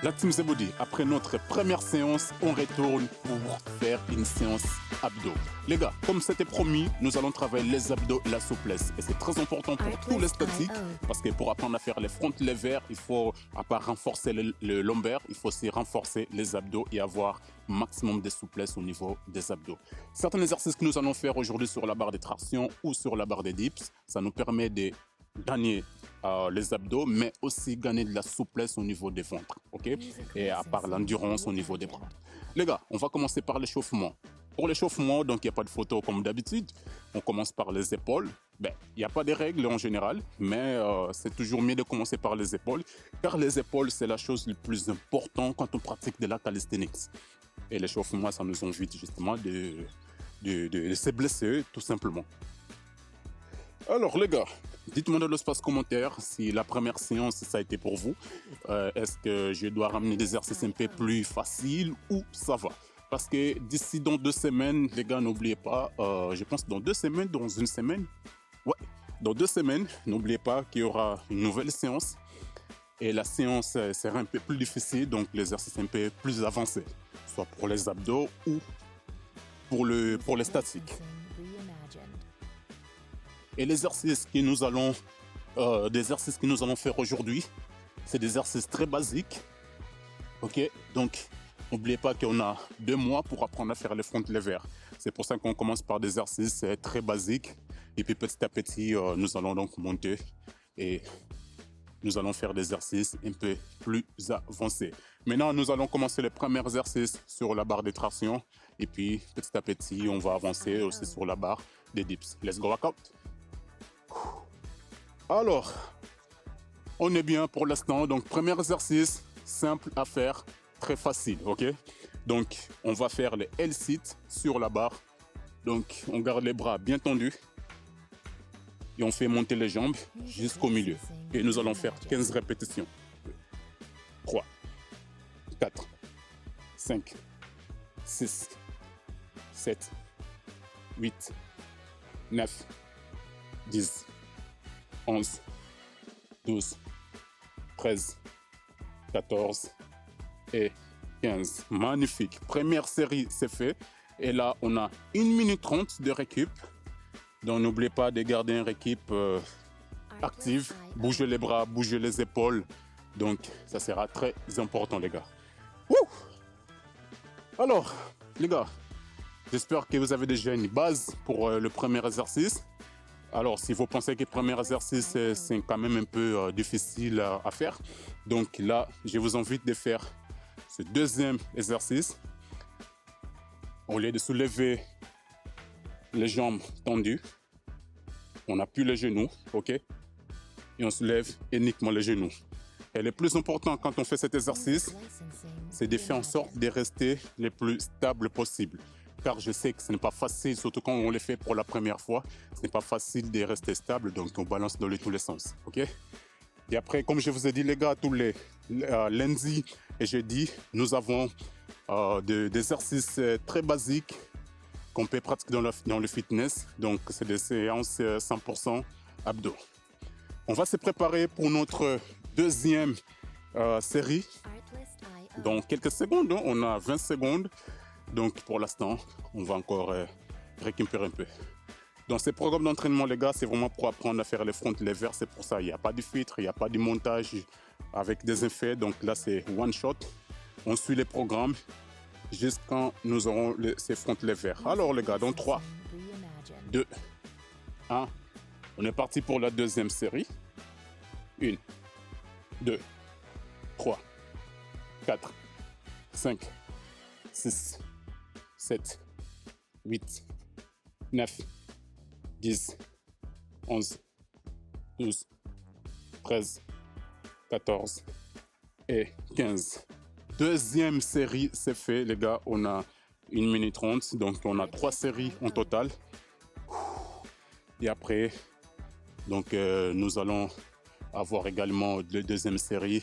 La Team The Body, après notre première séance, on retourne pour faire une séance abdos. Les gars, comme c'était promis, nous allons travailler les abdos et la souplesse. Et c'est très important pour tous les statiques, parce que pour apprendre à faire les front levers, il faut, à part renforcer le lombaire, il faut aussi renforcer les abdos et avoir maximum de souplesse au niveau des abdos. Certains exercices que nous allons faire aujourd'hui sur la barre des tractions ou sur la barre des dips, ça nous permet de gagner les abdos, mais aussi gagner de la souplesse au niveau des ventres, ok? Et à part l'endurance au niveau des bras. Les gars, on va commencer par l'échauffement. Pour l'échauffement, donc il n'y a pas de photo comme d'habitude. On commence par les épaules. Ben, il n'y a pas de règles en général, mais c'est toujours mieux de commencer par les épaules, car les épaules, c'est la chose la plus importante quand on pratique de la calisthenics. Et l'échauffement, ça nous évite justement de se blesser, tout simplement. Alors les gars, dites-moi dans l'espace commentaire si la première séance ça a été pour vous. Est-ce que je dois ramener des exercices un peu plus faciles ou ça va? Parce que d'ici dans 2 semaines, les gars, n'oubliez pas, je pense dans 2 semaines, dans une semaine, ouais, dans 2 semaines, n'oubliez pas qu'il y aura une nouvelle séance. Et la séance sera un peu plus difficile, donc l'exercice un peu plus avancé, soit pour les abdos ou pour les statiques. Et l'exercice que nous allons, faire aujourd'hui, c'est des exercices très basiques. Ok, donc n'oubliez pas qu'on a 2 mois pour apprendre à faire les front levers. C'est pour ça qu'on commence par des exercices très basiques. Et puis petit à petit, nous allons donc monter et nous allons faire des exercices un peu plus avancés. Maintenant, nous allons commencer les premiers exercices sur la barre des tractions. Et puis petit à petit, on va avancer aussi sur la barre des dips. Let's go workout. Alors, on est bien pour l'instant. Donc, premier exercice, simple à faire, très facile, ok? Donc, on va faire les L-sit sur la barre. Donc, on garde les bras bien tendus. Et on fait monter les jambes jusqu'au milieu. Et nous allons faire 15 répétitions. 3, 4, 5, 6, 7, 8, 9, 10, 11, 12, 13, 14 et 15. Magnifique. Première série, c'est fait. Et là, on a 1 minute 30 de récup. Donc, n'oubliez pas de garder une récup active. Bougez les bras, bougez les épaules. Donc, ça sera très important, les gars. Wouh! Alors, les gars, j'espère que vous avez déjà une base pour le premier exercice. Alors, si vous pensez que le premier exercice, c'est quand même un peu difficile à faire, donc là, je vous invite de faire ce deuxième exercice. Au lieu de soulever les jambes tendues, on appuie les genoux, ok? Et on soulève uniquement les genoux. Et le plus important quand on fait cet exercice, c'est de faire en sorte de rester le plus stable possible. Car je sais que ce n'est pas facile, surtout quand on le fait pour la première fois, ce n'est pas facile de rester stable, donc on balance dans tous les sens, ok? Et après, comme je vous ai dit les gars, tous les lundis et jeudi, nous avons des exercices très basiques qu'on peut pratiquer dans le fitness, donc c'est des séances 100% abdos. On va se préparer pour notre deuxième série. Dans quelques secondes, hein, on a 20 secondes. Donc pour l'instant, on va encore récupérer un peu. Dans ces programmes d'entraînement, les gars, c'est vraiment pour apprendre à faire les front levers. C'est pour ça, il n'y a pas de filtre, il n'y a pas de montage avec des effets. Donc là, c'est one shot. On suit les programmes jusqu'à nous aurons ces front levers. Alors les gars, dans 3, 2, 1, on est parti pour la deuxième série. 1, 2, 3, 4, 5, 6, 7, 8, 9, 10, 11, 12, 13, 14 et 15. Deuxième série, c'est fait, les gars. On a 1 minute 30, donc on a 3 séries en total. Et après, donc nous allons avoir également la deuxième série,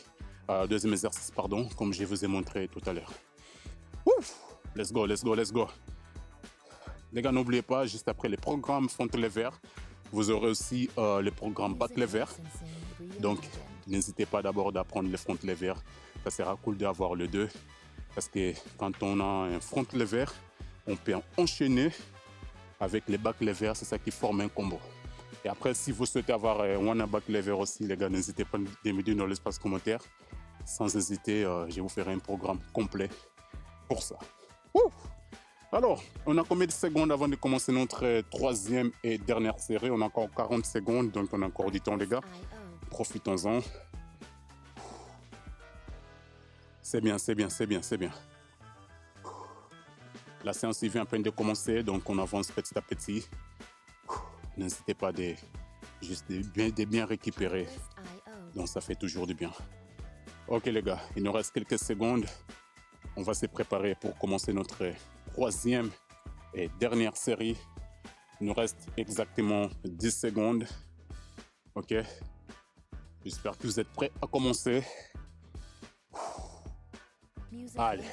deuxième exercice, pardon, comme je vous ai montré tout à l'heure. Let's go, let's go, let's go. Les gars, n'oubliez pas, juste après les programmes front lever, vous aurez aussi les programmes back lever. Donc, n'hésitez pas d'abord d'apprendre les front lever ça sera cool d'avoir le 2 parce que quand on a un front lever, on peut enchaîner avec les back lever, c'est ça qui forme un combo. Et après, si vous souhaitez avoir one back lever aussi, les gars, n'hésitez pas à me dire dans l'espace commentaire. Sans hésiter, je vous ferai un programme complet pour ça. Ouh. Alors, on a combien de secondes avant de commencer notre troisième et dernière série? On a encore 40 secondes, donc on a encore du temps, les gars. Profitons-en. C'est bien, c'est bien, c'est bien, c'est bien. La séance vient à peine de commencer, donc on avance petit à petit. N'hésitez pas de bien récupérer. Donc ça fait toujours du bien. Ok les gars, il nous reste quelques secondes. On va se préparer pour commencer notre troisième et dernière série. Il nous reste exactement 10 secondes. Ok. J'espère que vous êtes prêts à commencer. Allez,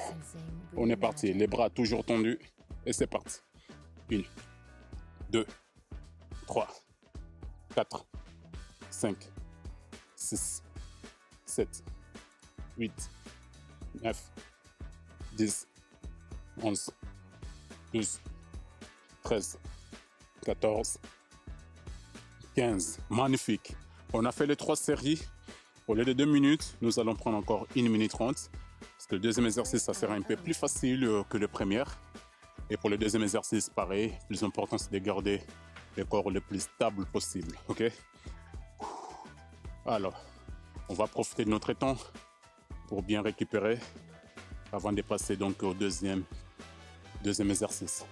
on est parti. Les bras toujours tendus. Et c'est parti. 1, 2, 3, 4, 5, 6, 7, 8, 9, 10, 11, 12, 13, 14, 15. Magnifique. On a fait les 3 séries. Au lieu de 2 minutes, nous allons prendre encore 1 minute 30. Parce que le deuxième exercice, ça sera un peu plus facile que le premier. Et pour le deuxième exercice, pareil. Le plus important, c'est de garder le corps le plus stable possible. Ok? Alors, on va profiter de notre temps pour bien récupérer avant de passer donc au deuxième exercice.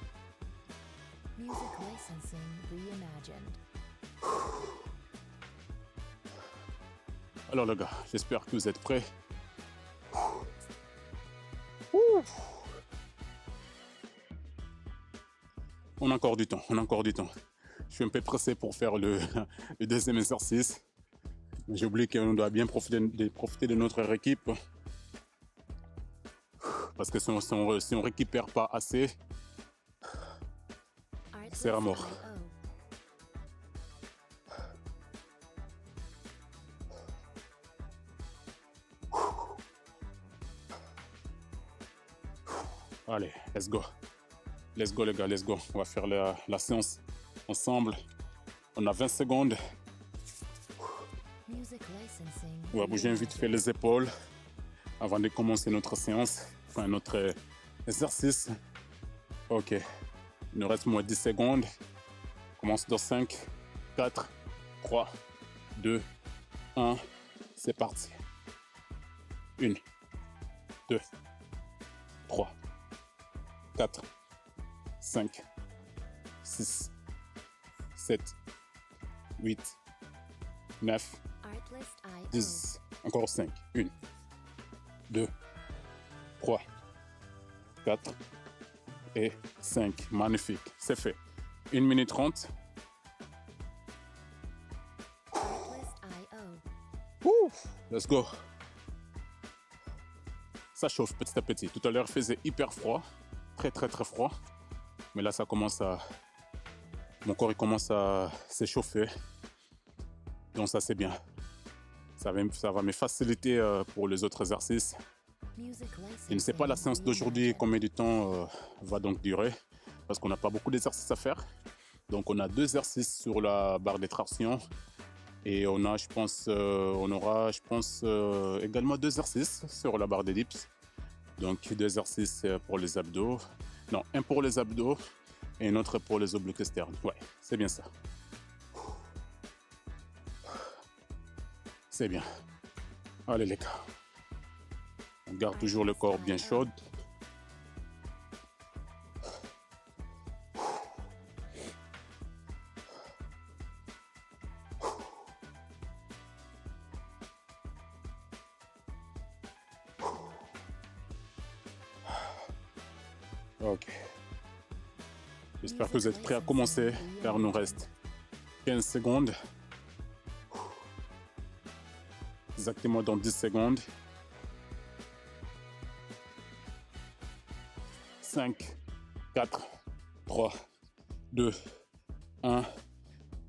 Alors les gars, j'espère que vous êtes prêts. On a encore du temps, Je suis un peu pressé pour faire le deuxième exercice. J'ai oublié qu'on doit bien profiter de notre équipe. Parce que si on récupère pas assez, c'est la mort. Allez, let's go. Let's go les gars, let's go. On va faire la séance ensemble. On a 20 secondes. On va bouger vite fait les épaules avant de commencer notre séance, enfin notre exercice. Ok, il nous reste moins 10 secondes. On commence dans 5, 4, 3, 2, 1. C'est parti. 1, 2, 3, 4, 5, 6, 7, 8, 9, 10. Encore 5. 1, 2, 3, 4 et 5. Magnifique. C'est fait. 1 minute 30. Let's go. Ça chauffe petit à petit. Tout à l'heure, il faisait hyper froid. Très, très, très froid. Mais là, ça commence à... Mon corps, il commence à s'échauffer. Donc ça, c'est bien. Ça va me faciliter pour les autres exercices. Je ne sais pas la séance d'aujourd'hui combien de temps va donc durer. Parce qu'on n'a pas beaucoup d'exercices à faire. Donc on a 2 exercices sur la barre des tractions. Et on aura, je pense, également 2 exercices sur la barre des dips. Donc 2 exercices pour les abdos. Non, un pour les abdos et un autre pour les obliques externes. Ouais, c'est bien ça. C'est bien. Allez les gars. On garde toujours le corps bien chaud. Ok. J'espère que vous êtes prêts à commencer, car il nous reste 15 secondes. Exactement dans 10 secondes. 5, 4, 3, 2, 1.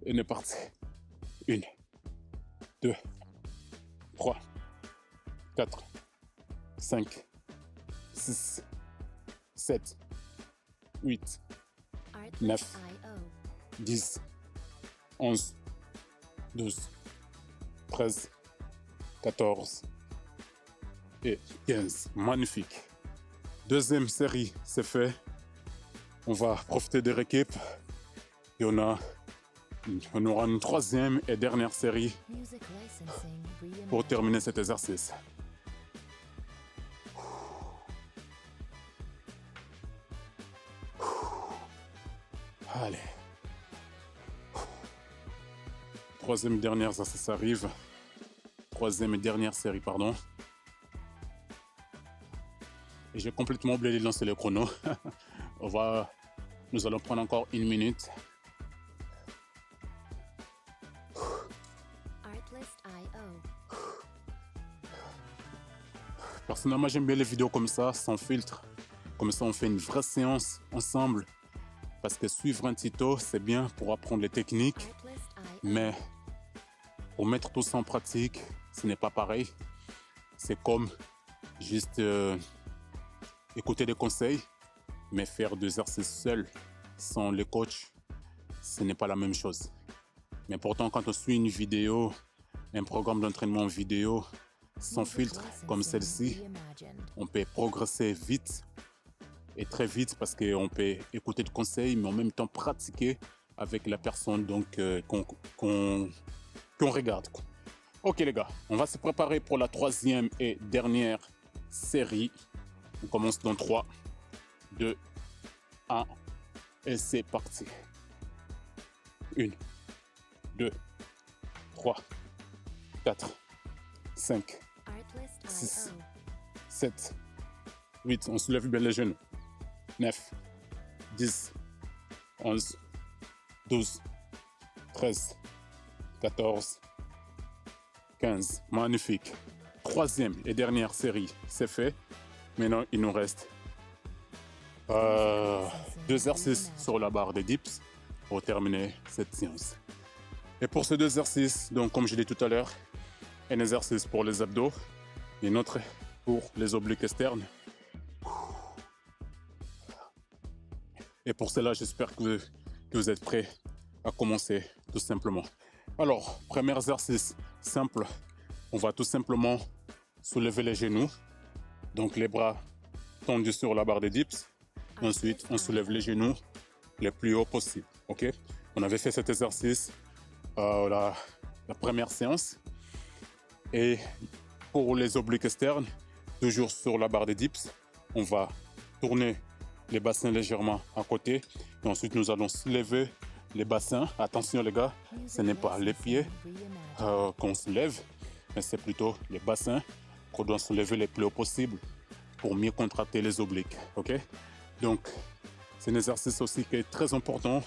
Et on est parti. 1, 2, 3, 4, 5, 6, 7, 8, 9, 10, 11, 12, 13, 14 et 15. Magnifique. Deuxième série, c'est fait. On va profiter des récup et on aura une troisième et dernière série pour terminer cet exercice. Allez. Troisième et dernière exercice arrive. Troisième et dernière série, pardon. Et j'ai complètement oublié de lancer le chrono. Nous allons prendre encore 1 minute. Personnellement, j'aime bien les vidéos comme ça, sans filtre. Comme ça, on fait une vraie séance ensemble. Parce que suivre un tuto, c'est bien pour apprendre les techniques. Mais pour mettre tout ça en pratique, ce n'est pas pareil. C'est comme juste écouter des conseils, mais faire des exercices seul, sans le coach, ce n'est pas la même chose. Mais pourtant, quand on suit une vidéo, un programme d'entraînement vidéo, sans filtre, comme celle-ci, on peut progresser vite et très vite parce qu'on peut écouter des conseils, mais en même temps pratiquer avec la personne qu'on regarde. Ok les gars, on va se préparer pour la troisième et dernière série. On commence dans 3, 2, 1 et c'est parti. 1, 2, 3, 4, 5, 6, 7, 8. On soulève bien les genoux. 9, 10, 11, 12, 13, 14, 15. Magnifique. Troisième et dernière série, c'est fait. Maintenant, il nous reste 2 exercices sur la barre des dips pour terminer cette séance. Et pour ces 2 exercices, donc comme je l'ai dit tout à l'heure, un exercice pour les abdos et un autre pour les obliques externes. Et pour cela, j'espère que vous êtes prêts à commencer tout simplement. Alors, premier exercice simple, on va tout simplement soulever les genoux. Donc les bras tendus sur la barre des dips. Ensuite, on soulève les genoux le plus haut possible. Ok? On avait fait cet exercice la première séance. Et pour les obliques externes, toujours sur la barre des dips, on va tourner les bassins légèrement à côté. Et ensuite, nous allons soulever les bassins. Attention les gars, ce n'est pas les pieds qu'on soulève, mais c'est plutôt les bassins qu'on doit soulever le plus haut possible pour mieux contracter les obliques. Ok? Donc, c'est un exercice aussi qui est très important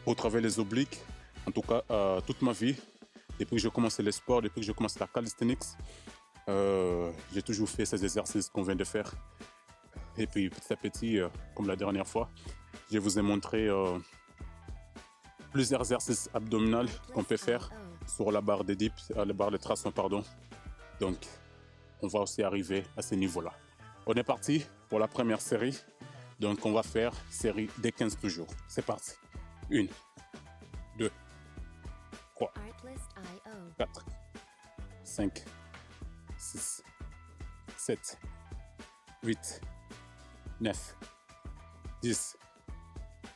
pour travailler les obliques. En tout cas, toute ma vie, depuis que j'ai commencé le sport, depuis que j'ai commencé la calisthenics, j'ai toujours fait ces exercices qu'on vient de faire. Et puis petit à petit, comme la dernière fois, je vous ai montré plusieurs exercices abdominaux qu'on peut faire sur la barre des dips, la barre de traction, pardon. Donc, on va aussi arriver à ce niveau-là. On est parti pour la première série. Donc, on va faire série des 15 toujours. C'est parti. 1, 2, 3, 4, 5, 6, 7, 8, 9, 10,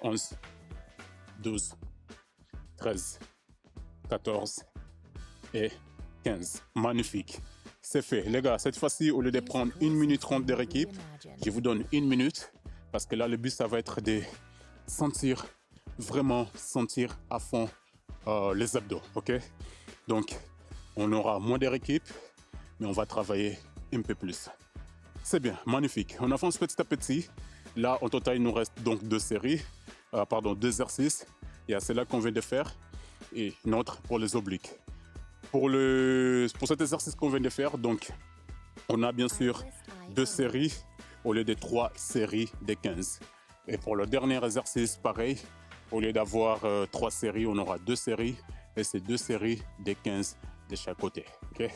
11, 12, 13, 14 et 15. Magnifique. C'est fait. Les gars, cette fois-ci, au lieu de prendre 1 minute 30 de récup, je vous donne 1 minute parce que là, le but, ça va être de vraiment sentir à fond les abdos. Ok? Donc, on aura moins de récup, mais on va travailler un peu plus. C'est bien, magnifique. On avance petit à petit. Là, au total, il nous reste donc 2 séries, 2 exercices. Il y a celle-là qu'on vient de faire et une autre pour les obliques. Pour cet exercice qu'on vient de faire, donc, on a bien sûr 2 séries au lieu de 3 séries de 15. Et pour le dernier exercice, pareil, au lieu d'avoir 3 séries, on aura 2 séries et c'est 2 séries de 15 de chaque côté. Okay?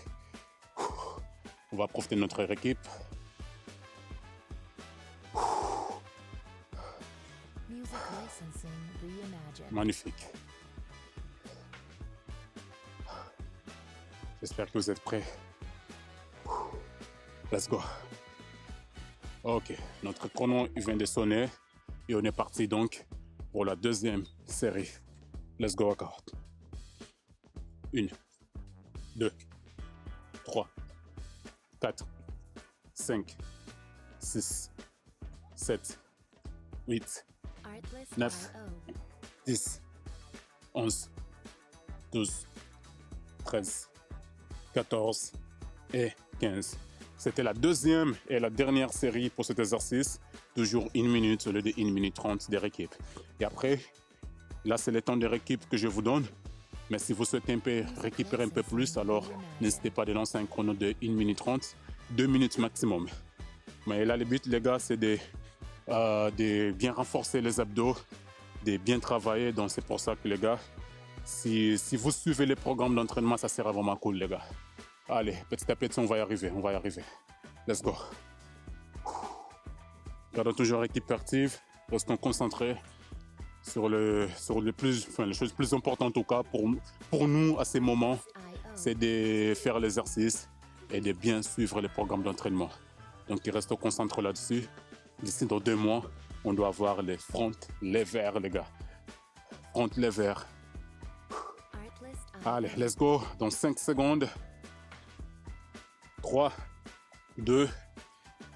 On va profiter de notre récup Magnifique. J'espère que vous êtes prêts. Let's go. Ok, notre chrono il vient de sonner et on est parti donc pour la deuxième série. Let's go encore. 1, 2, 3, 4, 5, 6, 7, 8, 9, 10, 11, 12, 13, 14 et 15. C'était la deuxième et la dernière série pour cet exercice. Toujours 1 minute au lieu de 1 minute 30 de récup. Et après, là c'est le temps de récup que je vous donne. Mais si vous souhaitez récupérer un peu plus, alors n'hésitez pas à lancer un chrono de 1 minute 30, 2 minutes maximum. Mais là, le but, les gars, c'est de bien renforcer les abdos, de bien travailler. Donc, c'est pour ça que, les gars, si vous suivez les programmes d'entraînement, ça sera vraiment cool, les gars. Allez, petit à petit, on va y arriver, Let's go. Gardons toujours équipe active, restons concentrés sur les choses plus importantes en tout cas pour nous à ces moments, c'est de faire l'exercice et de bien suivre les programmes d'entraînement. Donc, il reste concentré là-dessus. D'ici dans 2 mois, on doit avoir les front levers, les gars. Front levers. Allez, let's go. Dans 5 secondes. 3, 2,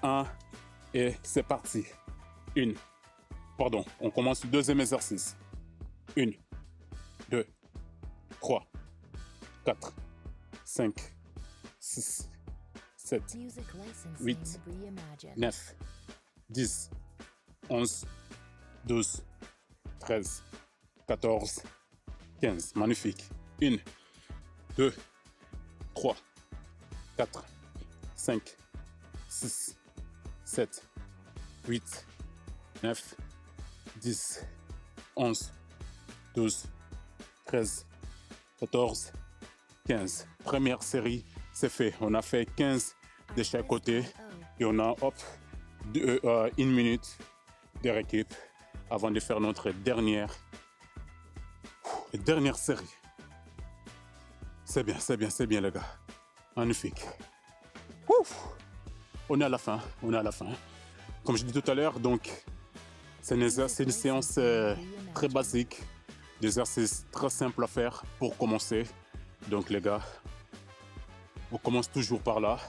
1 et c'est parti. On commence le deuxième exercice. 1, 2, 3, 4, 5, 6, 7, 8, 9, 10, 11, 12, 13, 14, 15. Magnifique. 1, 2, 3, 4, 5, 6, 7, 8, 9, 10, 11, 12, 13, 14, 15. Première série, c'est fait. On a fait 15 de chaque côté et on a 1 minute de récup avant de faire notre dernière série. C'est bien les gars. Magnifique. Ouf. On est à la fin. Comme je dis tout à l'heure, donc c'est une séance très basique, d'exercices très simples à faire pour commencer. Donc les gars, on commence toujours par là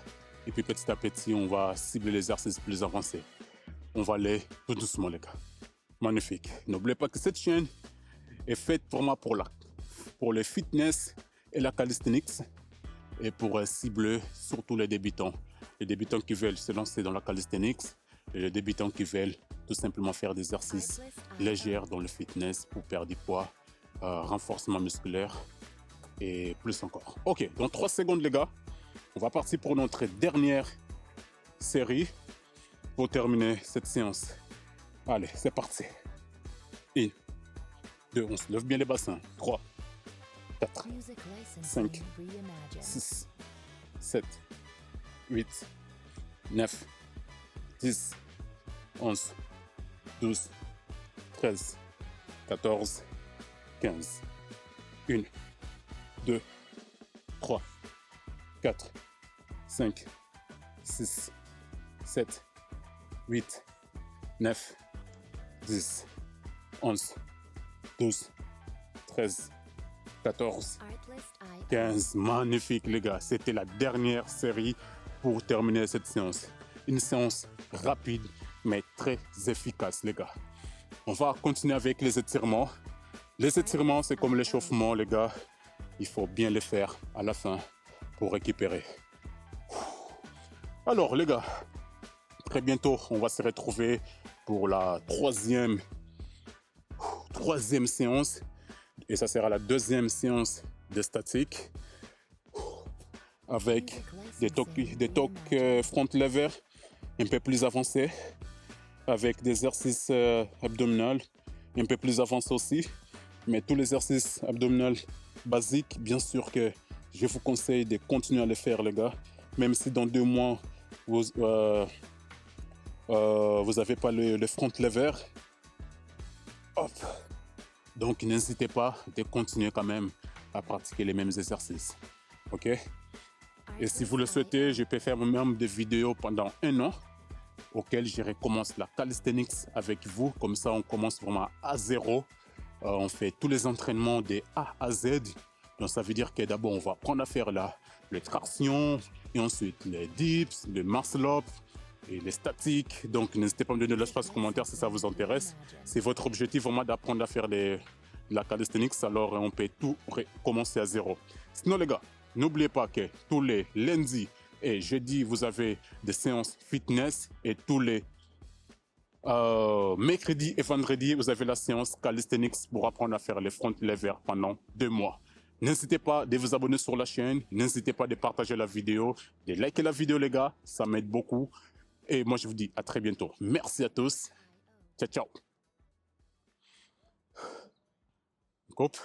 et puis petit à petit on va cibler les exercices plus avancés. On va aller tout doucement les gars. Magnifique. N'oubliez pas que cette chaîne est faite pour moi pour le fitness et la calisthenics et pour cibler surtout les débutants qui veulent se lancer dans la calisthenics et les débutants qui veulent tout simplement faire des exercices légers dans le fitness pour perdre du poids, renforcement musculaire et plus encore. Ok, dans 3 secondes les gars, on va partir pour notre dernière série pour terminer cette séance. Allez, c'est parti. 1, 2, on se lève bien les bassins. 3, 4, 5, 6, 7, 8, 9, 10, 11, 12, 13, 14, 15. 1, 2, 3, 4, 5, 6, 7, 8, 9, 10, 11, 12, 13, 14, 15. Magnifique les gars, c'était la dernière série pour terminer cette séance. Une séance rapide mais très efficace les gars. On va continuer avec les étirements. Les étirements c'est comme l'échauffement les gars. Il faut bien les faire à la fin pour récupérer. Alors les gars, très bientôt on va se retrouver pour la troisième séance. Et ça sera la deuxième séance de statique avec des tocs front lever un peu plus avancés, avec des exercices abdominaux un peu plus avancés aussi. Mais tous les exercices abdominaux basiques, bien sûr que je vous conseille de continuer à les faire les gars. Même si dans 2 mois, vous n'avez pas le front lever, Donc, n'hésitez pas de continuer quand même à pratiquer les mêmes exercices. OK? Et si vous le souhaitez, je peux faire même des vidéos pendant 1 an auxquelles je recommence la calisthenics avec vous. Comme ça, on commence vraiment à zéro. On fait tous les entraînements de A à Z. Donc, ça veut dire que d'abord, on va apprendre à faire les tractions et ensuite les dips, le muscle-up et les statiques. Donc, n'hésitez pas à me donner l'espace commentaire si ça vous intéresse. C'est votre objectif vraiment d'apprendre à faire la calisthenics, alors on peut tout recommencer à zéro. Sinon, les gars, n'oubliez pas que tous les lundis et jeudis, vous avez des séances fitness et tous les mercredi et vendredi, vous avez la séance calisthenics pour apprendre à faire les front levers pendant 2 mois. N'hésitez pas de vous abonner sur la chaîne, n'hésitez pas de partager la vidéo, de liker la vidéo les gars, ça m'aide beaucoup. Et moi je vous dis à très bientôt. Merci à tous. Ciao, ciao. Coupe.